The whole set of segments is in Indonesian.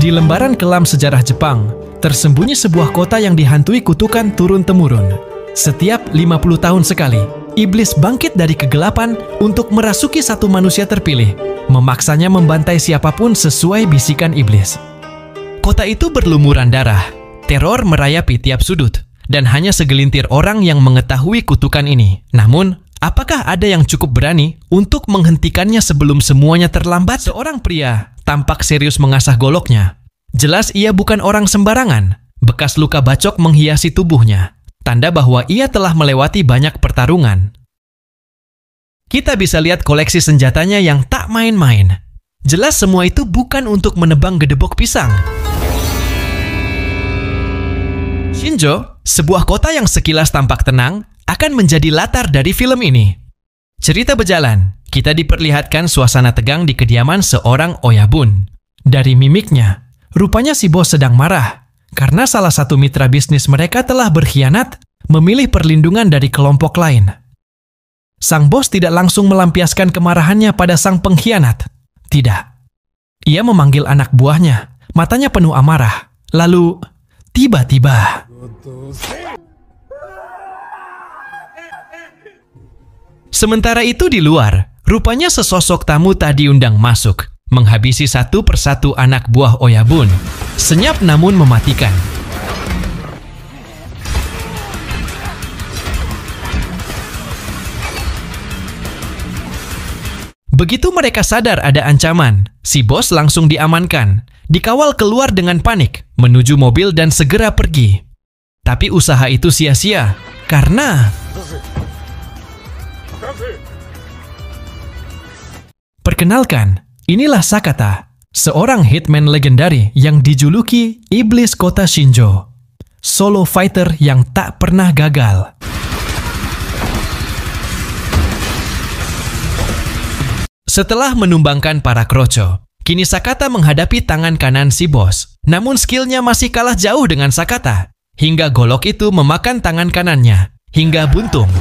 Di lembaran kelam sejarah Jepang, tersembunyi sebuah kota yang dihantui kutukan turun-temurun. Setiap 50 tahun sekali, iblis bangkit dari kegelapan untuk merasuki satu manusia terpilih, memaksanya membantai siapapun sesuai bisikan iblis. Kota itu berlumuran darah, teror merayapi tiap sudut, dan hanya segelintir orang yang mengetahui kutukan ini. Namun, apakah ada yang cukup berani untuk menghentikannya sebelum semuanya terlambat? Seorang pria tampak serius mengasah goloknya. Jelas ia bukan orang sembarangan. Bekas luka bacok menghiasi tubuhnya, tanda bahwa ia telah melewati banyak pertarungan. Kita bisa lihat koleksi senjatanya yang tak main-main. Jelas semua itu bukan untuk menebang gedebok pisang. Shinjo, sebuah kota yang sekilas tampak tenang, akan menjadi latar dari film ini. Cerita berjalan, kita diperlihatkan suasana tegang di kediaman seorang oyabun. Dari mimiknya, rupanya si bos sedang marah karena salah satu mitra bisnis mereka telah berkhianat, memilih perlindungan dari kelompok lain. Sang bos tidak langsung melampiaskan kemarahannya pada sang pengkhianat. Tidak. Ia memanggil anak buahnya, matanya penuh amarah. Lalu, tiba-tiba, sementara itu di luar, rupanya sesosok tamu tak diundang masuk, menghabisi satu persatu anak buah oyabun. Senyap namun mematikan. Begitu mereka sadar ada ancaman, si bos langsung diamankan, dikawal keluar dengan panik, menuju mobil dan segera pergi. Tapi usaha itu sia-sia, karena perkenalkan, inilah Sakata, seorang hitman legendari yang dijuluki Iblis Kota Shinjo. Solo fighter yang tak pernah gagal. Setelah menumbangkan para kroco, kini Sakata menghadapi tangan kanan si bos. Namun skillnya masih kalah jauh dengan Sakata, hingga golok itu memakan tangan kanannya, hingga buntung.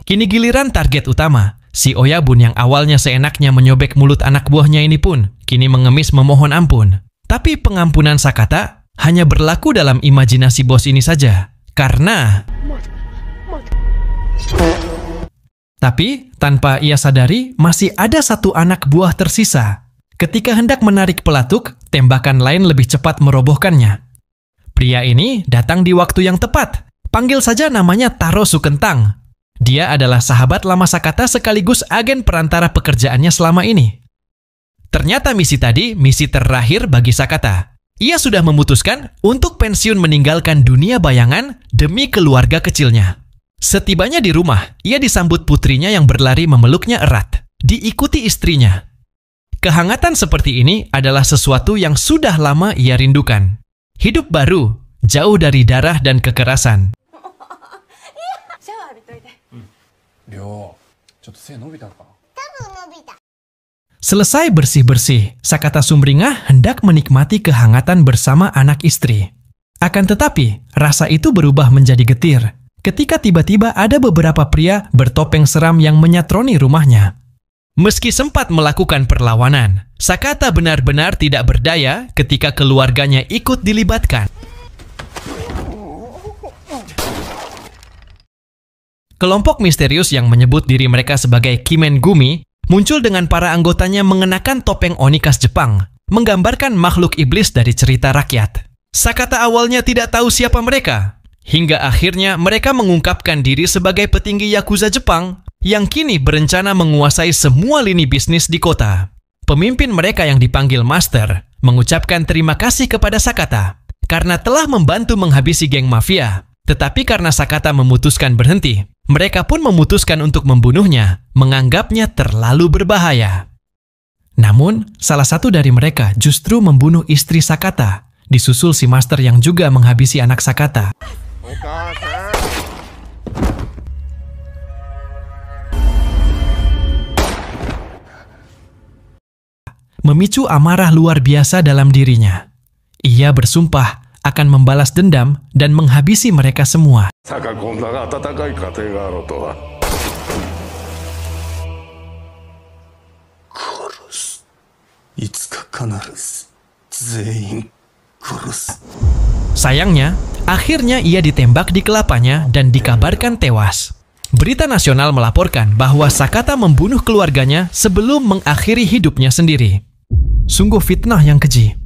Kini giliran target utama. Si oyabun yang awalnya seenaknya menyobek mulut anak buahnya ini pun kini mengemis memohon ampun. Tapi pengampunan Sakata hanya berlaku dalam imajinasi bos ini saja. Karena tapi tanpa ia sadari masih ada satu anak buah tersisa. Ketika hendak menarik pelatuk, tembakan lain lebih cepat merobohkannya. Pria ini datang di waktu yang tepat. Panggil saja namanya Taro Sukentang. Dia adalah sahabat lama Sakata sekaligus agen perantara pekerjaannya selama ini. Ternyata misi tadi misi terakhir bagi Sakata. Ia sudah memutuskan untuk pensiun meninggalkan dunia bayangan demi keluarga kecilnya. Setibanya di rumah, ia disambut putrinya yang berlari memeluknya erat, diikuti istrinya. Kehangatan seperti ini adalah sesuatu yang sudah lama ia rindukan. Hidup baru, jauh dari darah dan kekerasan. Selesai bersih-bersih, Sakata Sumringah hendak menikmati kehangatan bersama anak istri. Akan tetapi, rasa itu berubah menjadi getir ketika tiba-tiba ada beberapa pria bertopeng seram yang menyatroni rumahnya. Meski sempat melakukan perlawanan, Sakata benar-benar tidak berdaya ketika keluarganya ikut dilibatkan. Kelompok misterius yang menyebut diri mereka sebagai Kimen Gumi muncul dengan para anggotanya mengenakan topeng oni khas Jepang, menggambarkan makhluk iblis dari cerita rakyat. Sakata awalnya tidak tahu siapa mereka, hingga akhirnya mereka mengungkapkan diri sebagai petinggi Yakuza Jepang yang kini berencana menguasai semua lini bisnis di kota. Pemimpin mereka yang dipanggil Master mengucapkan terima kasih kepada Sakata karena telah membantu menghabisi geng mafia. Tetapi karena Sakata memutuskan berhenti, mereka pun memutuskan untuk membunuhnya, menganggapnya terlalu berbahaya. Namun, salah satu dari mereka justru membunuh istri Sakata, disusul si Master yang juga menghabisi anak Sakata. Memicu amarah luar biasa dalam dirinya. Ia bersumpah akan membalas dendam dan menghabisi mereka semua. Sayangnya, akhirnya ia ditembak di kelapanya dan dikabarkan tewas. Berita nasional melaporkan bahwa Sakata membunuh keluarganya sebelum mengakhiri hidupnya sendiri. Sungguh fitnah yang keji.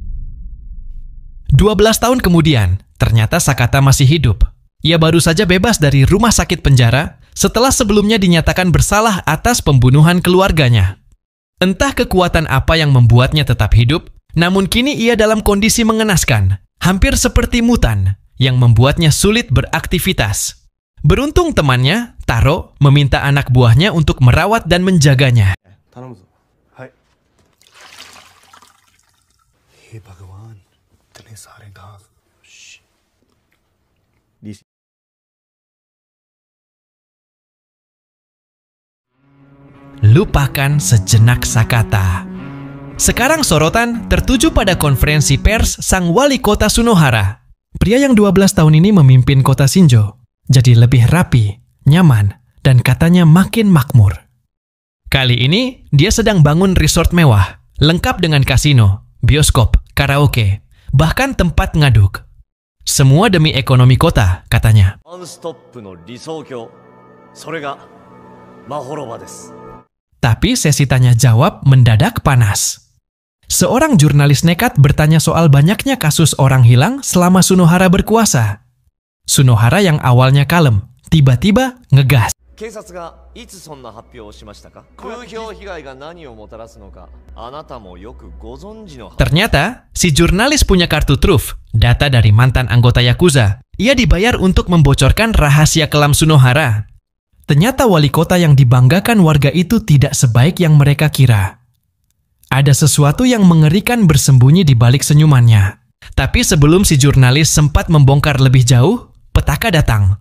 12 tahun kemudian, ternyata Sakata masih hidup. Ia baru saja bebas dari rumah sakit penjara setelah sebelumnya dinyatakan bersalah atas pembunuhan keluarganya. Entah kekuatan apa yang membuatnya tetap hidup, namun kini ia dalam kondisi mengenaskan, hampir seperti mutan, yang membuatnya sulit beraktivitas. Beruntung temannya, Taro, meminta anak buahnya untuk merawat dan menjaganya. Lupakan sejenak Sakata. Sekarang sorotan tertuju pada konferensi pers sang wali kota Sunohara. Pria yang 12 tahun ini memimpin kota Shinjo jadi lebih rapi, nyaman, dan katanya makin makmur. Kali ini, dia sedang bangun resort mewah, lengkap dengan kasino, bioskop, karaoke, bahkan tempat ngaduk. Semua demi ekonomi kota, katanya. Tapi sesi tanya jawab mendadak panas. Seorang jurnalis nekat bertanya soal banyaknya kasus orang hilang selama Sunohara berkuasa. Sunohara yang awalnya kalem, tiba-tiba ngegas. Ternyata, si jurnalis punya kartu truf, data dari mantan anggota Yakuza. Ia dibayar untuk membocorkan rahasia kelam Sunohara. Ternyata wali kota yang dibanggakan warga itu tidak sebaik yang mereka kira. Ada sesuatu yang mengerikan bersembunyi di balik senyumannya. Tapi sebelum si jurnalis sempat membongkar lebih jauh, petaka datang.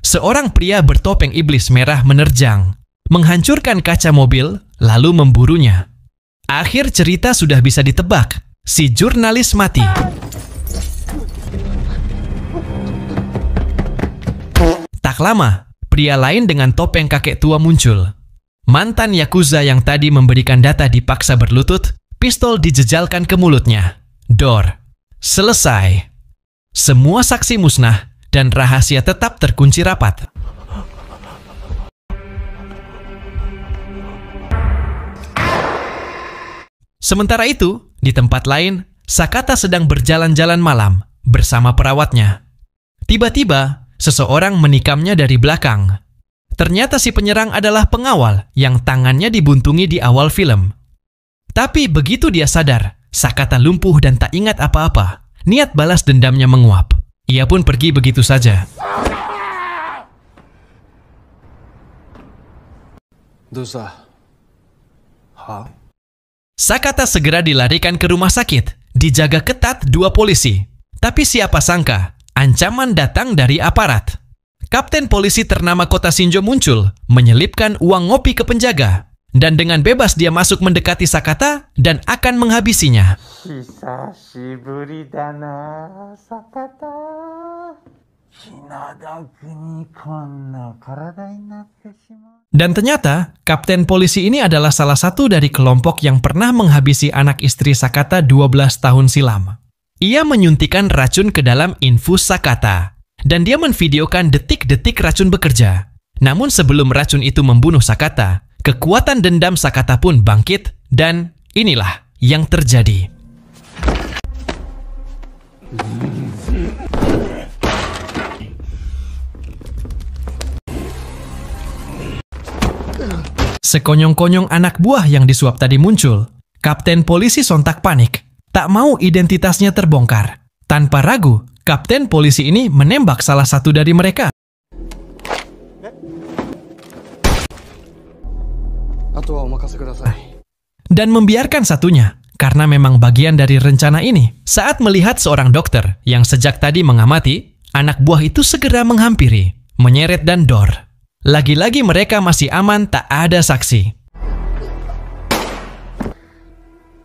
Seorang pria bertopeng iblis merah menerjang, menghancurkan kaca mobil, lalu memburunya. Akhir cerita sudah bisa ditebak, si jurnalis mati. Tak lama, pria lain dengan topeng kakek tua muncul. Mantan Yakuza yang tadi memberikan data dipaksa berlutut, pistol dijejalkan ke mulutnya. Dor. Selesai. Semua saksi musnah, dan rahasia tetap terkunci rapat. Sementara itu, di tempat lain, Sakata sedang berjalan-jalan malam bersama perawatnya. Tiba-tiba, seseorang menikamnya dari belakang. Ternyata si penyerang adalah pengawal yang tangannya dibuntungi di awal film. Tapi begitu dia sadar, Sakata lumpuh dan tak ingat apa-apa. Niat balas dendamnya menguap. Ia pun pergi begitu saja. Sakata segera dilarikan ke rumah sakit, dijaga ketat 2 polisi. Tapi siapa sangka, ancaman datang dari aparat. Kapten polisi ternama kota Shinjo muncul, menyelipkan uang ngopi ke penjaga. Dan dengan bebas dia masuk mendekati Sakata dan akan menghabisinya. Dan ternyata, kapten polisi ini adalah salah satu dari kelompok yang pernah menghabisi anak istri Sakata 12 tahun silam. Ia menyuntikkan racun ke dalam infus Sakata, dan dia menvideokan detik-detik racun bekerja. Namun sebelum racun itu membunuh Sakata, kekuatan dendam Sakata pun bangkit, dan inilah yang terjadi. Sekonyong-konyong anak buah yang disuap tadi muncul. Kapten polisi sontak panik, tak mau identitasnya terbongkar. Tanpa ragu, kapten polisi ini menembak salah satu dari mereka. Dan membiarkan satunya, karena memang bagian dari rencana ini. Saat melihat seorang dokter yang sejak tadi mengamati, anak buah itu segera menghampiri, menyeret dan dor. Lagi-lagi mereka masih aman, tak ada saksi.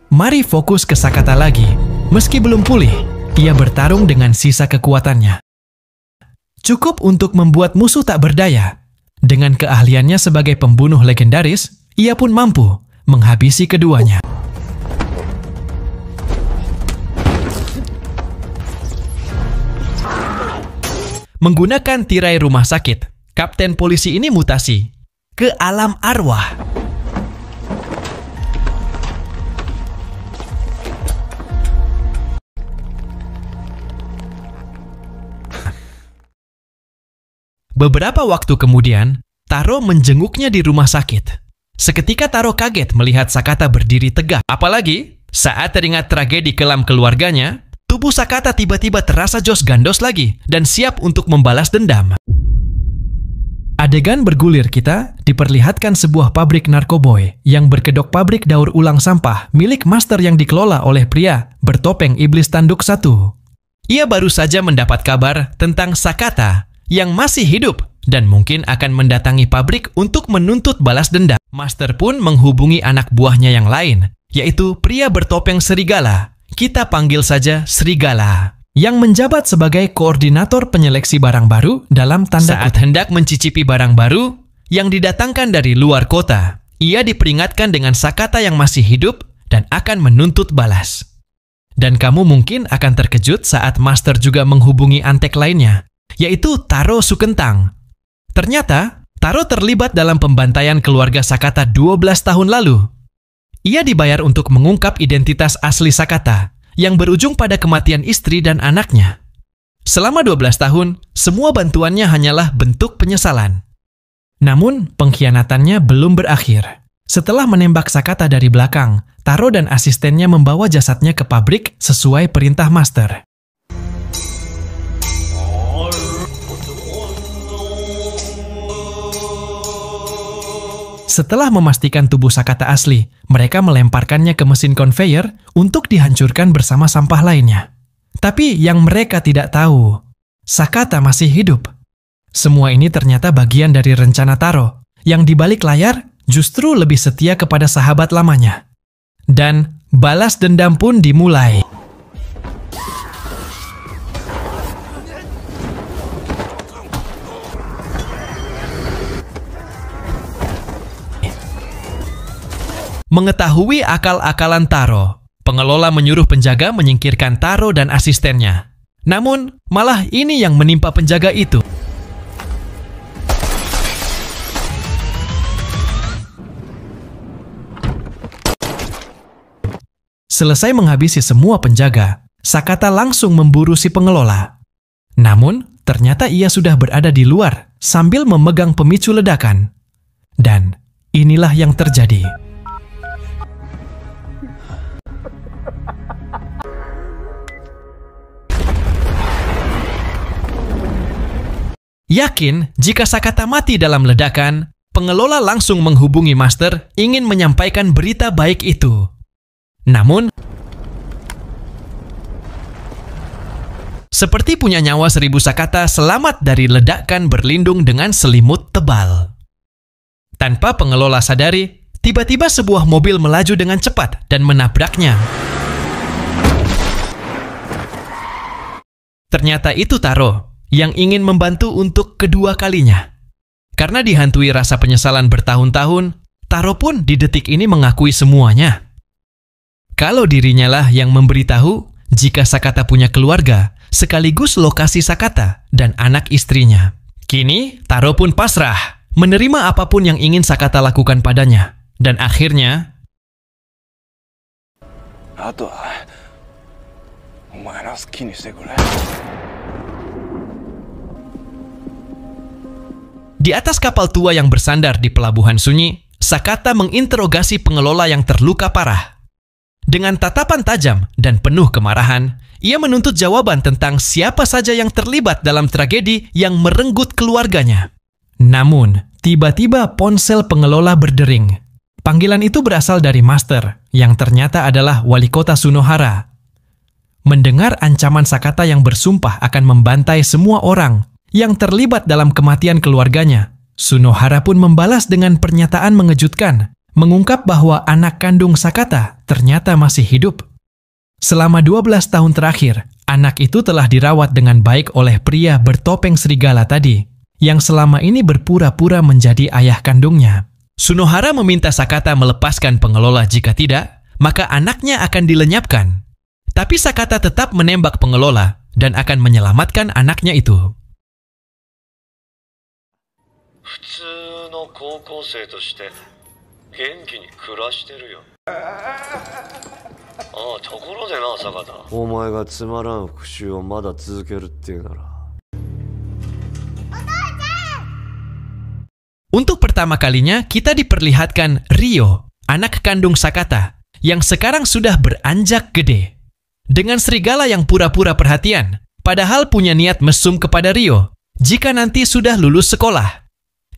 Mari fokus ke Sakata lagi. Meski belum pulih, ia bertarung dengan sisa kekuatannya. Cukup untuk membuat musuh tak berdaya. Dengan keahliannya sebagai pembunuh legendaris, ia pun mampu menghabisi keduanya. Menggunakan tirai rumah sakit, kapten polisi ini mutasi ke alam arwah. Beberapa waktu kemudian, Taro menjenguknya di rumah sakit. Seketika Taro kaget melihat Sakata berdiri tegak. Apalagi saat teringat tragedi kelam keluarganya, tubuh Sakata tiba-tiba terasa jos gandos lagi dan siap untuk membalas dendam. Adegan bergulir kita diperlihatkan sebuah pabrik narkoboy yang berkedok pabrik daur ulang sampah milik master yang dikelola oleh pria bertopeng iblis tanduk satu. Ia baru saja mendapat kabar tentang Sakata yang masih hidup dan mungkin akan mendatangi pabrik untuk menuntut balas dendam. Master pun menghubungi anak buahnya yang lain, yaitu pria bertopeng serigala. Kita panggil saja Serigala, yang menjabat sebagai koordinator penyeleksi barang baru dalam tanda kutip. Saat hendak mencicipi barang baru yang didatangkan dari luar kota, ia diperingatkan dengan Sakata yang masih hidup dan akan menuntut balas. Dan kamu mungkin akan terkejut saat Master juga menghubungi antek lainnya, yaitu Taro Sukentang. Ternyata, Taro terlibat dalam pembantaian keluarga Sakata 12 tahun lalu. Ia dibayar untuk mengungkap identitas asli Sakata, yang berujung pada kematian istri dan anaknya. Selama 12 tahun, semua bantuannya hanyalah bentuk penyesalan. Namun, pengkhianatannya belum berakhir. Setelah menembak Sakata dari belakang, Taro dan asistennya membawa jasadnya ke pabrik sesuai perintah Master. Setelah memastikan tubuh Sakata asli, mereka melemparkannya ke mesin konveyor untuk dihancurkan bersama sampah lainnya. Tapi yang mereka tidak tahu, Sakata masih hidup. Semua ini ternyata bagian dari rencana Taro, yang di balik layar justru lebih setia kepada sahabat lamanya. Dan balas dendam pun dimulai. Mengetahui akal-akalan Taro, pengelola menyuruh penjaga menyingkirkan Taro dan asistennya. Namun, malah ini yang menimpa penjaga itu. Selesai menghabisi semua penjaga, Sakata langsung memburu si pengelola. Namun, ternyata ia sudah berada di luar sambil memegang pemicu ledakan. Dan inilah yang terjadi. Yakin jika Sakata mati dalam ledakan, pengelola langsung menghubungi Master ingin menyampaikan berita baik itu. Namun, seperti punya nyawa 1000 Sakata selamat dari ledakan berlindung dengan selimut tebal. Tanpa pengelola sadari, tiba-tiba sebuah mobil melaju dengan cepat dan menabraknya. Ternyata itu Taro yang ingin membantu untuk kedua kalinya. Karena dihantui rasa penyesalan bertahun-tahun, Taro pun di detik ini mengakui semuanya. Kalau dirinya lah yang memberitahu jika Sakata punya keluarga, sekaligus lokasi Sakata dan anak istrinya. Kini, Taro pun pasrah, menerima apapun yang ingin Sakata lakukan padanya. Dan akhirnya, di atas kapal tua yang bersandar di pelabuhan sunyi, Sakata menginterogasi pengelola yang terluka parah. Dengan tatapan tajam dan penuh kemarahan, ia menuntut jawaban tentang siapa saja yang terlibat dalam tragedi yang merenggut keluarganya. Namun, tiba-tiba ponsel pengelola berdering. Panggilan itu berasal dari Master, yang ternyata adalah wali kota Sunohara. Mendengar ancaman Sakata yang bersumpah akan membantai semua orang yang terlibat dalam kematian keluarganya, Sunohara pun membalas dengan pernyataan mengejutkan, mengungkap bahwa anak kandung Sakata ternyata masih hidup. Selama 12 tahun terakhir, anak itu telah dirawat dengan baik oleh pria bertopeng serigala tadi, yang selama ini berpura-pura menjadi ayah kandungnya. Sunohara meminta Sakata melepaskan pengelola, jika tidak, maka anaknya akan dilenyapkan. Tapi Sakata tetap menembak pengelola dan akan menyelamatkan anaknya itu. 普通の高校生として元気に暮らしてるよ。ああ、ところでな、坂田。お前がつまらん復讐をまだ続けるっていうなら。Untuk pertama kalinya, kita diperlihatkan Ryo, anak kandung Sakata, yang sekarang sudah beranjak gede. Dengan serigala yang pura-pura perhatian, padahal punya niat mesum kepada Ryo jika nanti sudah lulus sekolah.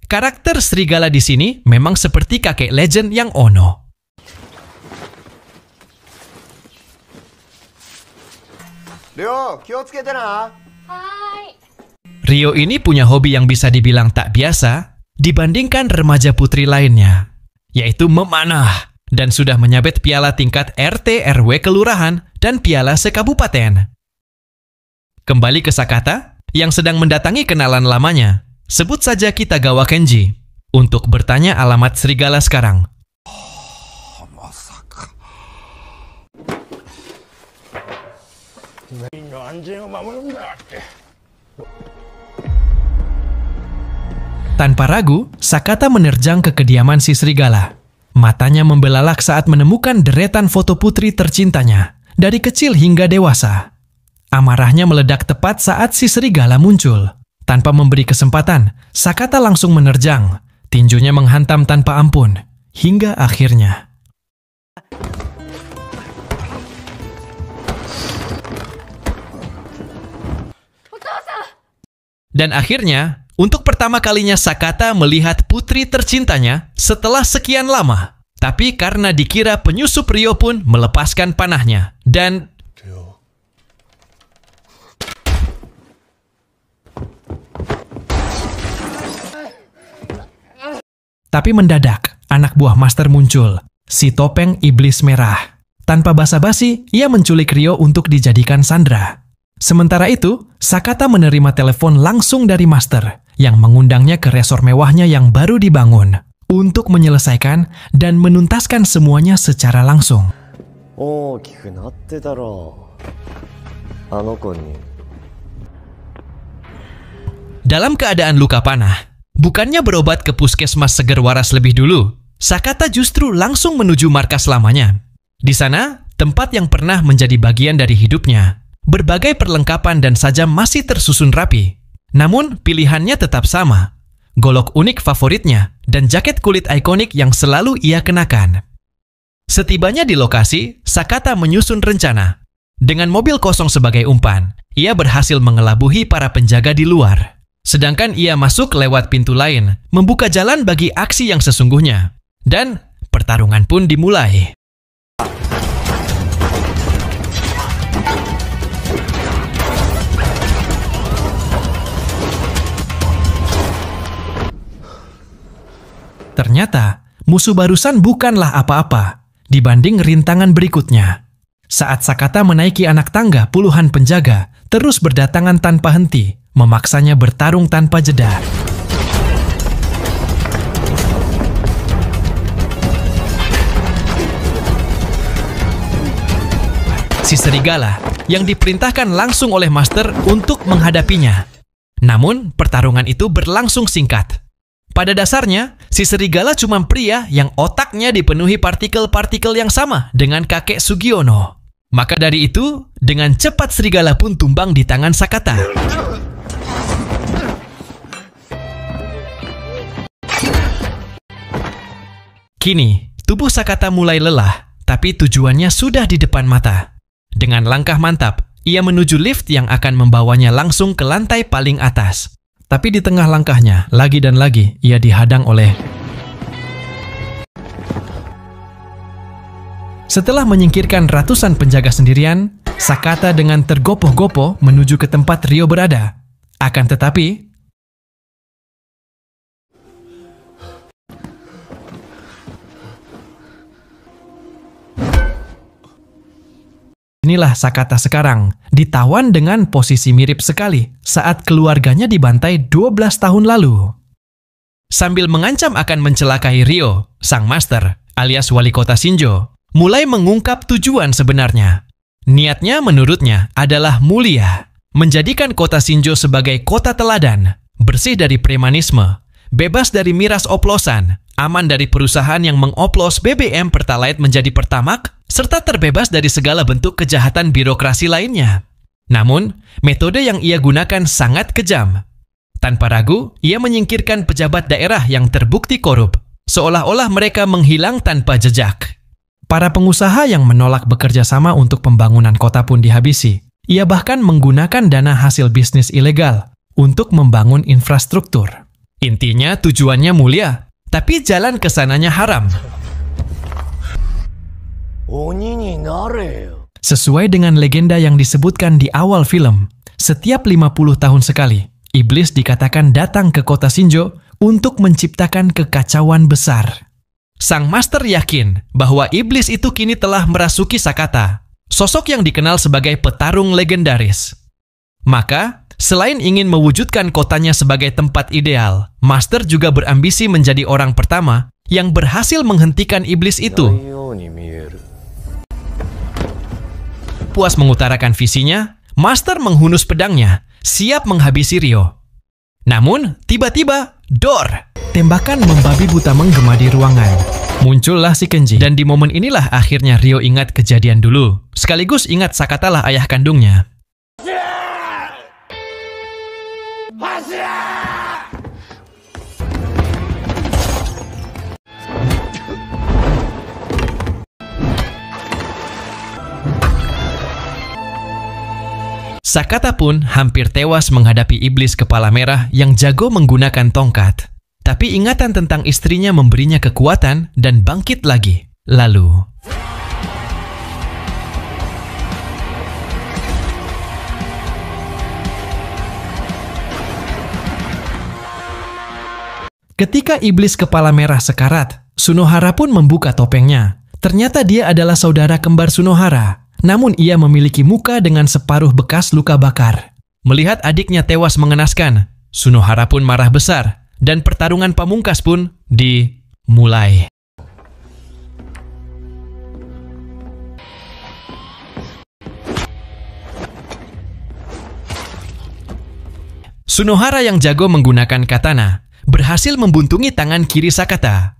Karakter serigala di sini memang seperti kakek legend yang Ono. Ryo, kiyotsukete na. Hai. Ryo ini punya hobi yang bisa dibilang tak biasa dibandingkan remaja putri lainnya, yaitu memanah, dan sudah menyabet piala tingkat RT RW kelurahan dan piala sekabupaten. Kembali ke Sakata yang sedang mendatangi kenalan lamanya, sebut saja Kitagawa Kenji, untuk bertanya alamat serigala sekarang. Tanpa ragu, Sakata menerjang ke kediaman si serigala. Matanya membelalak saat menemukan deretan foto putri tercintanya, dari kecil hingga dewasa. Amarahnya meledak tepat saat si serigala muncul. Tanpa memberi kesempatan, Sakata langsung menerjang. Tinjunya menghantam tanpa ampun, hingga akhirnya. Dan akhirnya, untuk pertama kalinya Sakata melihat putri tercintanya setelah sekian lama. Tapi karena dikira penyusup Ryo pun melepaskan panahnya. Dan... Tapi mendadak, anak buah Master muncul, si topeng iblis merah. Tanpa basa-basi, ia menculik Ryo untuk dijadikan sandera. Sementara itu, Sakata menerima telepon langsung dari Master yang mengundangnya ke resor mewahnya yang baru dibangun untuk menyelesaikan dan menuntaskan semuanya secara langsung. Dalam keadaan luka panah, bukannya berobat ke puskesmas seger waras lebih dulu, Sakata justru langsung menuju markas lamanya. Di sana, tempat yang pernah menjadi bagian dari hidupnya, berbagai perlengkapan dan sajam masih tersusun rapi. Namun, pilihannya tetap sama. Golok unik favoritnya dan jaket kulit ikonik yang selalu ia kenakan. Setibanya di lokasi, Sakata menyusun rencana. Dengan mobil kosong sebagai umpan, ia berhasil mengelabuhi para penjaga di luar. Sedangkan ia masuk lewat pintu lain, membuka jalan bagi aksi yang sesungguhnya. Dan pertarungan pun dimulai. Ternyata, musuh barusan bukanlah apa-apa dibanding rintangan berikutnya. Saat Sakata menaiki anak tangga, puluhan penjaga terus berdatangan tanpa henti, memaksanya bertarung tanpa jeda. Si serigala yang diperintahkan langsung oleh Master untuk menghadapinya. Namun, pertarungan itu berlangsung singkat. Pada dasarnya, si serigala cuma pria yang otaknya dipenuhi partikel-partikel yang sama dengan kakek Sugiono. Maka dari itu, dengan cepat serigala pun tumbang di tangan Sakata. Kini, tubuh Sakata mulai lelah, tapi tujuannya sudah di depan mata. Dengan langkah mantap, ia menuju lift yang akan membawanya langsung ke lantai paling atas. Tapi di tengah langkahnya, lagi dan lagi, ia dihadang oleh... Setelah menyingkirkan ratusan penjaga sendirian, Sakata dengan tergopoh-gopoh menuju ke tempat Ryo berada. Akan tetapi... Inilah Sakata sekarang, ditawan dengan posisi mirip sekali saat keluarganya dibantai 12 tahun lalu. Sambil mengancam akan mencelakai Ryo, sang master, alias wali kota Shinjo, mulai mengungkap tujuan sebenarnya. Niatnya menurutnya adalah mulia, menjadikan kota Shinjo sebagai kota teladan, bersih dari premanisme, bebas dari miras oplosan, aman dari perusahaan yang mengoplos BBM Pertalite menjadi Pertamax, serta terbebas dari segala bentuk kejahatan birokrasi lainnya. Namun, metode yang ia gunakan sangat kejam. Tanpa ragu, ia menyingkirkan pejabat daerah yang terbukti korup, seolah-olah mereka menghilang tanpa jejak. Para pengusaha yang menolak bekerja sama untuk pembangunan kota pun dihabisi. Ia bahkan menggunakan dana hasil bisnis ilegal untuk membangun infrastruktur. Intinya tujuannya mulia, tapi jalan ke sananya haram. Sesuai dengan legenda yang disebutkan di awal film, setiap 50 tahun sekali, iblis dikatakan datang ke kota Shinjo untuk menciptakan kekacauan besar. Sang master yakin bahwa iblis itu kini telah merasuki Sakata, sosok yang dikenal sebagai petarung legendaris. Maka, selain ingin mewujudkan kotanya sebagai tempat ideal, Master juga berambisi menjadi orang pertama yang berhasil menghentikan iblis itu. Puas mengutarakan visinya, Master menghunus pedangnya, siap menghabisi Ryo. Namun, tiba-tiba, dor! Tembakan membabi buta menggema di ruangan. Muncullah si Kenji, dan di momen inilah akhirnya Ryo ingat kejadian dulu, sekaligus ingat Sakata lah ayah kandungnya. Sakata pun hampir tewas menghadapi iblis kepala merah yang jago menggunakan tongkat. Tapi ingatan tentang istrinya memberinya kekuatan dan bangkit lagi. Lalu, ketika iblis kepala merah sekarat, Sunohara pun membuka topengnya. Ternyata dia adalah saudara kembar Sunohara. Namun ia memiliki muka dengan separuh bekas luka bakar. Melihat adiknya tewas mengenaskan, Sunohara pun marah besar. Dan pertarungan pamungkas pun dimulai. Sunohara yang jago menggunakan katana berhasil membuntungi tangan kiri Sakata.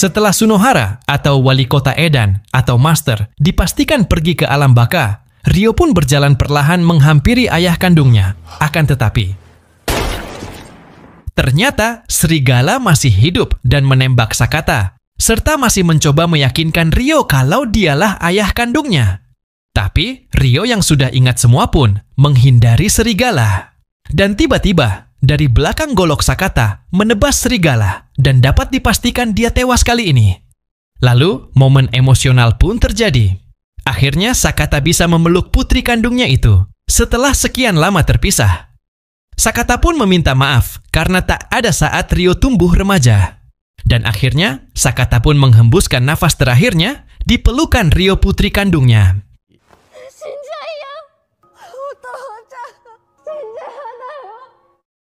Setelah Sunohara atau wali kota Edan atau Master dipastikan pergi ke alam baka, Ryo pun berjalan perlahan menghampiri ayah kandungnya. Akan tetapi, ternyata serigala masih hidup dan menembak Sakata, serta masih mencoba meyakinkan Ryo kalau dialah ayah kandungnya. Tapi Ryo yang sudah ingat semua pun menghindari serigala. Dan tiba-tiba, dari belakang golok Sakata menebas serigala dan dapat dipastikan dia tewas kali ini. Lalu, momen emosional pun terjadi. Akhirnya Sakata bisa memeluk putri kandungnya itu setelah sekian lama terpisah. Sakata pun meminta maaf karena tak ada saat Ryo tumbuh remaja. Dan akhirnya, Sakata pun menghembuskan nafas terakhirnya di pelukan Ryo putri kandungnya.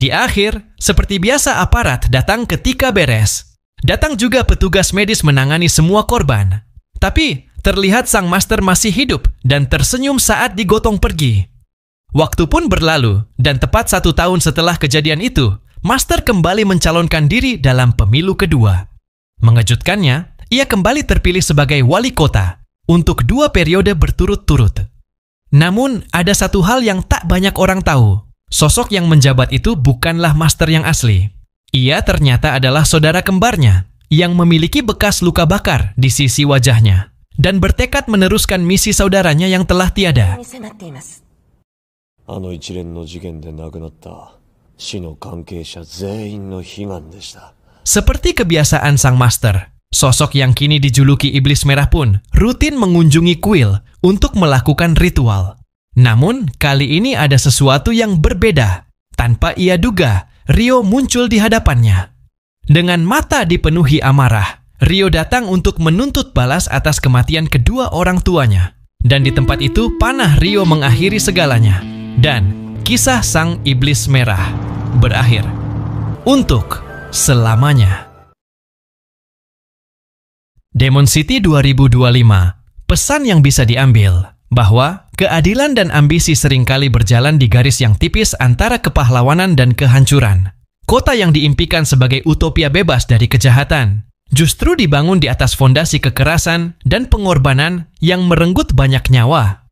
Di akhir, seperti biasa aparat datang ketika beres. Datang juga petugas medis menangani semua korban. Tapi, terlihat sang master masih hidup dan tersenyum saat digotong pergi. Waktu pun berlalu, dan tepat 1 tahun setelah kejadian itu, Master kembali mencalonkan diri dalam pemilu kedua. Mengejutkannya, ia kembali terpilih sebagai wali kota untuk 2 periode berturut-turut. Namun, ada satu hal yang tak banyak orang tahu. Sosok yang menjabat itu bukanlah Master yang asli. Ia ternyata adalah saudara kembarnya yang memiliki bekas luka bakar di sisi wajahnya dan bertekad meneruskan misi saudaranya yang telah tiada. Seperti kebiasaan sang master, sosok yang kini dijuluki Iblis Merah pun rutin mengunjungi kuil untuk melakukan ritual. Namun, kali ini ada sesuatu yang berbeda. Tanpa ia duga, Ryo muncul di hadapannya. Dengan mata dipenuhi amarah, Ryo datang untuk menuntut balas atas kematian kedua orang tuanya. Dan di tempat itu, panah Ryo mengakhiri segalanya. Dan kisah sang iblis merah berakhir untuk selamanya. Demon City 2025, pesan yang bisa diambil bahwa keadilan dan ambisi seringkali berjalan di garis yang tipis antara kepahlawanan dan kehancuran. Kota yang diimpikan sebagai utopia bebas dari kejahatan justru dibangun di atas fondasi kekerasan dan pengorbanan yang merenggut banyak nyawa.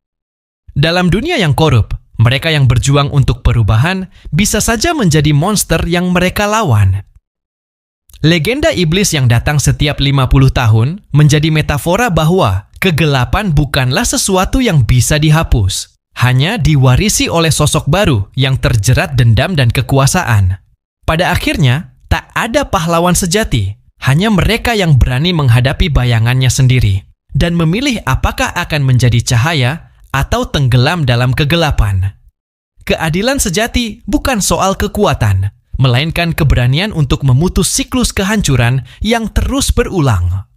Dalam dunia yang korup, mereka yang berjuang untuk perubahan bisa saja menjadi monster yang mereka lawan. Legenda iblis yang datang setiap 50 tahun menjadi metafora bahwa kegelapan bukanlah sesuatu yang bisa dihapus, hanya diwarisi oleh sosok baru yang terjerat dendam dan kekuasaan. Pada akhirnya, tak ada pahlawan sejati, hanya mereka yang berani menghadapi bayangannya sendiri dan memilih apakah akan menjadi cahaya atau tenggelam dalam kegelapan. Keadilan sejati bukan soal kekuatan, melainkan keberanian untuk memutus siklus kehancuran yang terus berulang.